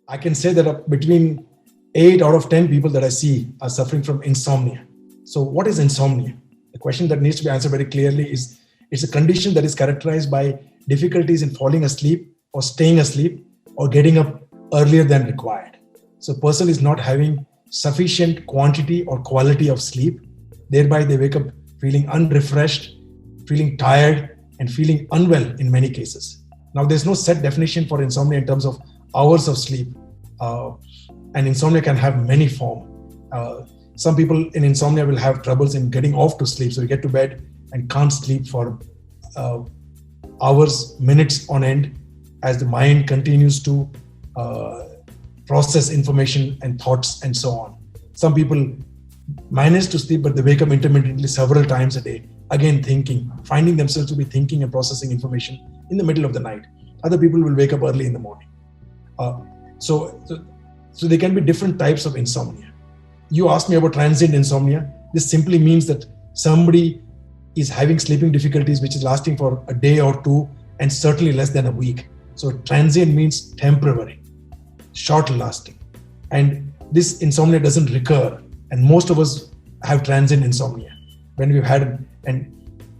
I can say that between 8 out of 10 people that I see are suffering from insomnia. So, what is insomnia? The question that needs to be answered very clearly is it's a condition that is characterized by difficulties in falling asleep or staying asleep or getting up earlier than required. So, a person is not having sufficient quantity or quality of sleep. Thereby, they wake up feeling unrefreshed, feeling tired, and feeling unwell in many cases. Now, there's no set definition for insomnia in terms of hours of sleep. And insomnia can have many forms. Some people in insomnia will have troubles in getting off to sleep. So you get to bed and can't sleep for hours, minutes on end, as the mind continues to process information and thoughts and so on. Some people manage to sleep, but they wake up intermittently several times a day, again thinking, finding themselves to be thinking and processing information in the middle of the night. Other people will wake up early in the morning. So there can be different types of insomnia. You asked me about transient insomnia. This simply means that somebody is having sleeping difficulties which is lasting for a day or two and certainly less than a week. So transient means temporary, short lasting. And this insomnia doesn't recur. And most of us have transient insomnia. When we've had an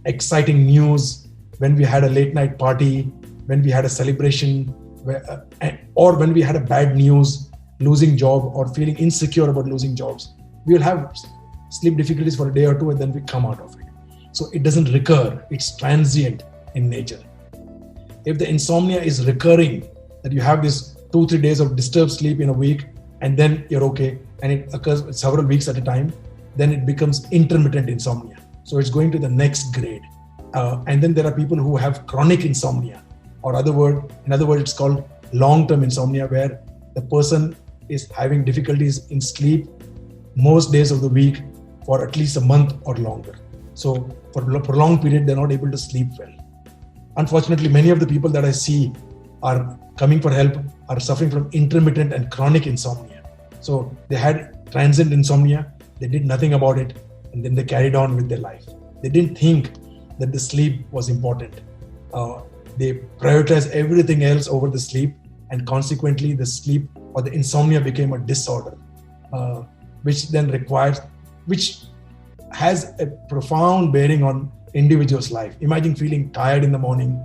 exciting news, when we had a late night party, when we had a celebration, or when we had a bad news, losing job or feeling insecure about losing jobs, we will have sleep difficulties for a day or two and then we come out of it. So it doesn't recur, it's transient in nature. If the insomnia is recurring, that you have this 2-3 days of disturbed sleep in a week and then you're okay, and it occurs several weeks at a time, then it becomes intermittent insomnia. So it's going to the next grade. And then there are people who have chronic insomnia, or in other words, it's called long-term insomnia, where the person is having difficulties in sleep most days of the week for at least a month or longer. So for a prolonged period, they're not able to sleep well. Unfortunately, many of the people that I see are coming for help are suffering from intermittent and chronic insomnia. So they had transient insomnia, they did nothing about it, and then they carried on with their life. They didn't think that the sleep was important. They prioritized everything else over the sleep, and consequently the sleep or the insomnia became a disorder, which has a profound bearing on individual's life. Imagine feeling tired in the morning,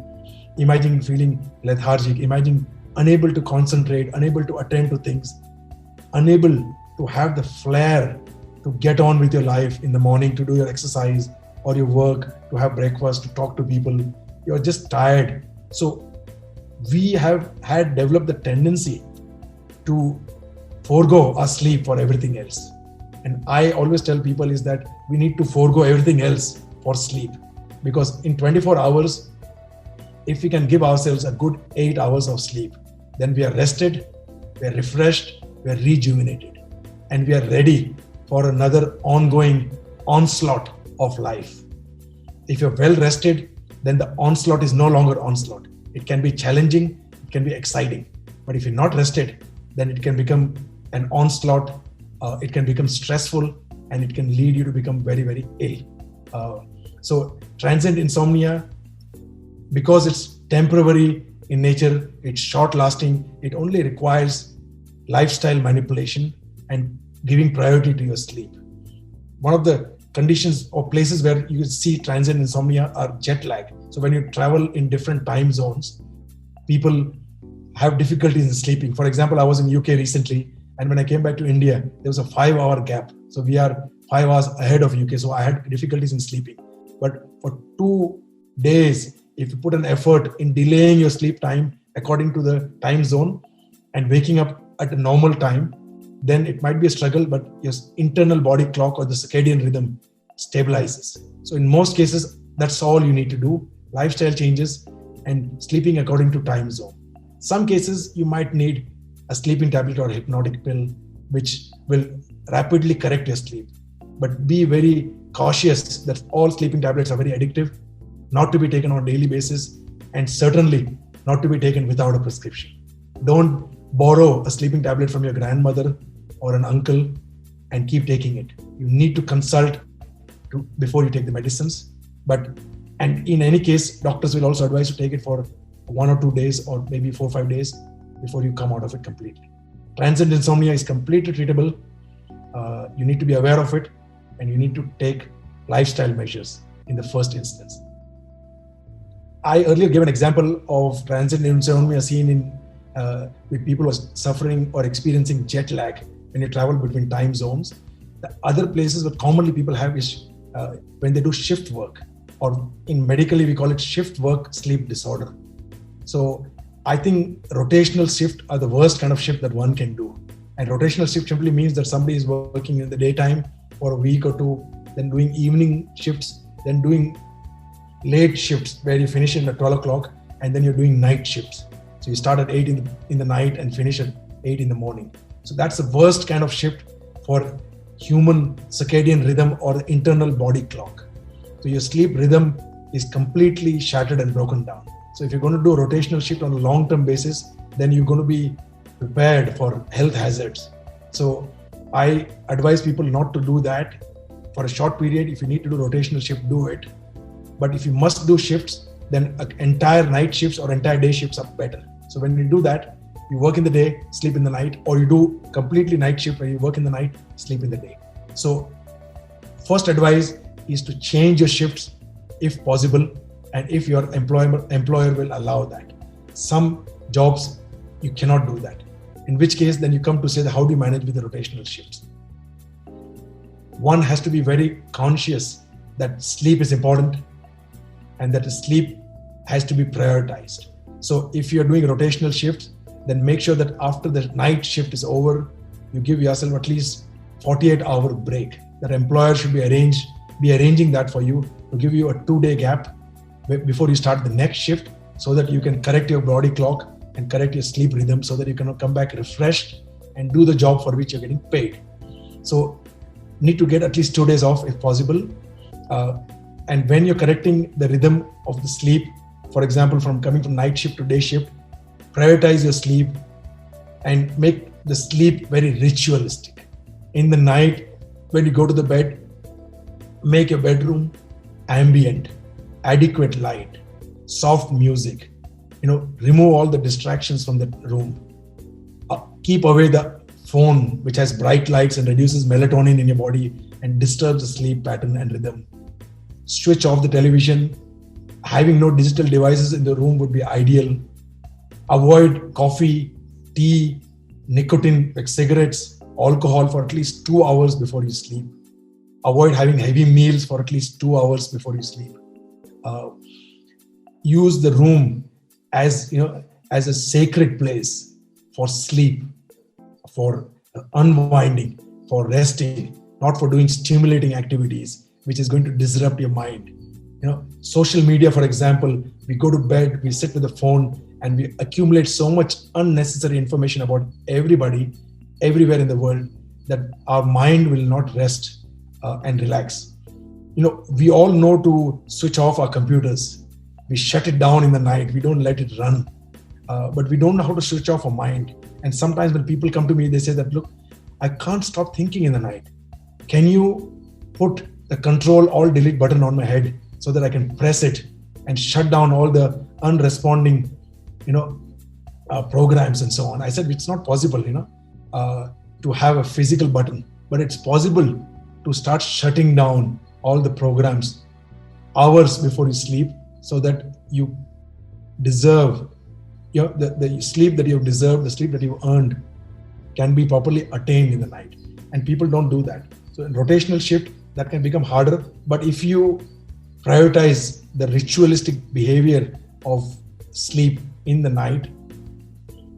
imagine feeling lethargic, imagine unable to concentrate, unable to attend to things, unable to have the flair to get on with your life in the morning, to do your exercise or your work, to have breakfast, to talk to people. You're just tired. So we have developed the tendency to forego our sleep for everything else. And I always tell people is that we need to forego everything else for sleep, because in 24 hours, if we can give ourselves a good 8 hours of sleep, then we are rested, we are refreshed, we are rejuvenated, and we are ready for another ongoing onslaught of life. If you're well rested, then the onslaught is no longer onslaught. It can be challenging, it can be exciting. But if you're not rested, then it can become an onslaught, it can become stressful, and it can lead you to become very, very ill. So transient insomnia, because it's temporary in nature, it's short lasting, it only requires lifestyle manipulation and giving priority to your sleep. One of the conditions or places where you see transient insomnia are jet lag. So when you travel in different time zones, people have difficulties in sleeping. For example, I was in UK recently, and when I came back to India, there was a 5-hour gap. So we are 5 hours ahead of UK. So I had difficulties in sleeping. But for 2 days, if you put an effort in delaying your sleep time according to the time zone and waking up at a normal time, then it might be a struggle, but your internal body clock or the circadian rhythm stabilizes. So in most cases, that's all you need to do: lifestyle changes and sleeping according to time zone. Some cases, you might need a sleeping tablet or a hypnotic pill, which will rapidly correct your sleep. But be very cautious that all sleeping tablets are very addictive, not to be taken on a daily basis, and certainly not to be taken without a prescription. Don't borrow a sleeping tablet from your grandmother or an uncle and keep taking it. You need to consult before you take the medicines. And in any case, doctors will also advise to take it for 1 or 2 days or maybe 4 or 5 days before you come out of it completely. Transient insomnia is completely treatable. You need to be aware of it, and you need to take lifestyle measures in the first instance. I earlier gave an example of transient insomnia seen in with people who are suffering or experiencing jet lag when you travel between time zones. The other places that commonly people have is when they do shift work, or in medically we call it shift work sleep disorder. So I think rotational shift are the worst kind of shift that one can do. And rotational shift simply means that somebody is working in the daytime for a week or two, then doing evening shifts, then doing late shifts where you finish in at 12 o'clock, and then you're doing night shifts. So you start at 8 in the night and finish at 8 in the morning. So that's the worst kind of shift for human circadian rhythm or the internal body clock. So your sleep rhythm is completely shattered and broken down. So if you're going to do a rotational shift on a long-term basis, then you're going to be prepared for health hazards. So I advise people not to do that for a short period. If you need to do rotational shift, do it. But if you must do shifts, then entire night shifts or entire day shifts are better. So when you do that, you work in the day, sleep in the night, or you do completely night shift where you work in the night, sleep in the day. So first advice is to change your shifts if possible, and if your employer will allow that. Some jobs you cannot do that, in which case then you come to say that how do you manage with the rotational shifts. One has to be very conscious that sleep is important and that sleep has to be prioritized. So if you're doing rotational shifts, then make sure that after the night shift is over, you give yourself at least 48-hour break. That employer should be arranging that for you to give you a 2-day gap before you start the next shift, so that you can correct your body clock and correct your sleep rhythm, so that you can come back refreshed and do the job for which you're getting paid. So need to get at least 2 days off if possible. And when you're correcting the rhythm of the sleep, for example, from coming from night shift to day shift, prioritize your sleep and make the sleep very ritualistic. In the night, when you go to the bed, make your bedroom ambient, adequate light, soft music, remove all the distractions from the room. Keep away the phone, which has bright lights and reduces melatonin in your body and disturbs the sleep pattern and rhythm. Switch off the television. Having no digital devices in the room would be ideal. Avoid coffee, tea, nicotine like cigarettes, alcohol for at least 2 hours before you sleep. Avoid having heavy meals for at least 2 hours before you sleep. Use the room as a sacred place for sleep, for unwinding, for resting, not for doing stimulating activities, which is going to disrupt your mind. Social media, for example, we go to bed, we sit with the phone, and we accumulate so much unnecessary information about everybody, everywhere in the world, that our mind will not rest and relax. We all know to switch off our computers. We shut it down in the night. We don't let it run. But we don't know how to switch off our mind. And sometimes when people come to me, they say that, look, I can't stop thinking in the night. Can you put the control alt delete button on my head so that I can press it and shut down all the unresponding, programs and so on? I said, it's not possible, to have a physical button, but it's possible to start shutting down all the programs hours before you sleep, so that you deserve the sleep that you've deserved, the sleep that you've earned can be properly attained in the night. And people don't do that. So in rotational shift, that can become harder. But if you prioritize the ritualistic behavior of sleep in the night,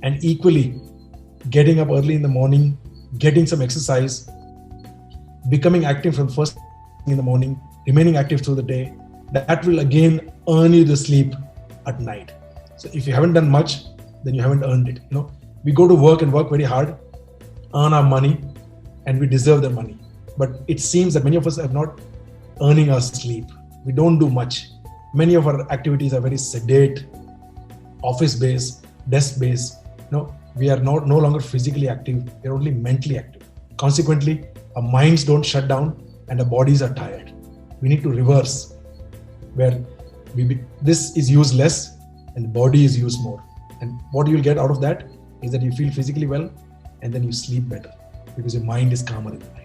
and equally getting up early in the morning, getting some exercise, becoming active from first in the morning, remaining active through the day, that will again earn you the sleep at night. So if you haven't done much, then you haven't earned it. We go to work and work very hard, earn our money, and we deserve the money. But it seems that many of us are not earning our sleep. We don't do much. Many of our activities are very sedate, office-based, desk-based. We are no longer physically active. We are only mentally active. Consequently, our minds don't shut down and our bodies are tired. We need to reverse, where this is used less and the body is used more. And what you'll get out of that is that you feel physically well and then you sleep better because your mind is calmer in the night.